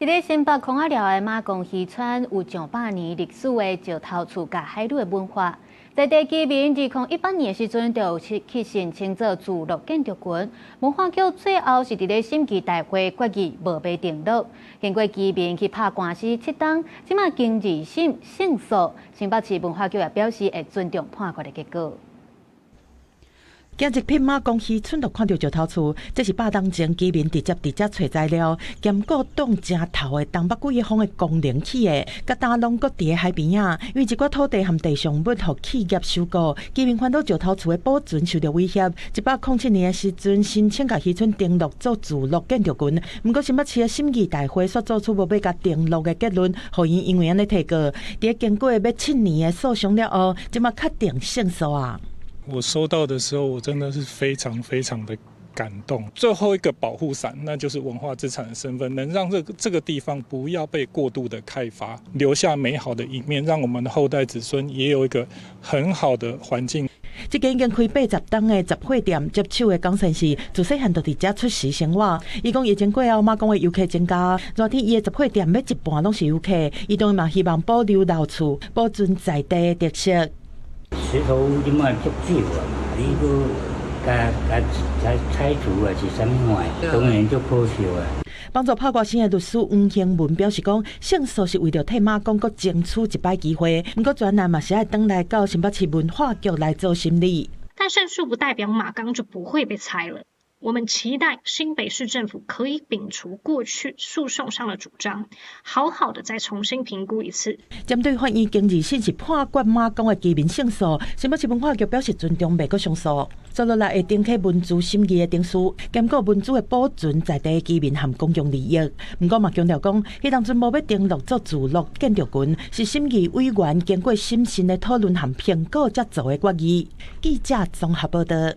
佇咧新北孔仔寮的馬公漁村有上百年歷史的石頭厝甲海路的文化。在地居民2018年的時陣，就有去申請做自樂建築群，文化局最後是佇咧審議大會決議無被定錄。經過居民去拍官司7檔，即馬經二審勝訴，新北市文化局也表示會尊重判決的結果。今日品馬公漁村就看到石頭厝，這是8年前居民直接找材料，兼顧擋正頭的東北季風的功能起的，甲大攏擱佇海邊啊，因為一寡土地含地上物，互企業收購，居民看到石頭厝的保存受到威脅。107年的時陣，申請甲漁村登錄做自樂建築群，不過新北市的審議大會所做出無要甲登錄的結論，互因因為安尼提告，佇經過要7年的訴訟了後，即馬確定勝訴啊。我收到的時候，我真的是非常非常的感動。最後一個保護傘，那就是文化資產的身份，能讓這個地方不要被過度的開發，留下美好的一面，讓我們的後代子孫也有一個很好的環境。這間已經開80檔的雜貨店，接手的江先生自細漢就佇遮出世生活。伊講疫情過後，馬公的遊客增加，熱天伊的雜貨店要一半攏是遊客，伊當然嘛希望保留老厝，保存在地的特色。石頭屋即馬足少啊嘛，你佫甲拆除啊是啥物話，當然足可惜啊。幫助拍官司的律師黃興文表示講，勝訴是為了替馬公佫爭取一擺機會，不過專案嘛是愛轉來到新北市文化局來做審理。但勝訴不代表馬公就不會被拆了。我們期待新北市政府可以摒除過去訴訟上的主張，好好的再重新評估一次。針對法院經二審是判決馬公的居民勝訴，新北市文化局表示尊重，袂閣上訴。接落來會登記文書審議的定數，兼顧文書的保存在地居民和公共利益。不過嘛強調講，迄當陣無要登錄做自樂建築群，是審議委員經過審慎的討論和評估才做的決議。記者綜合報道。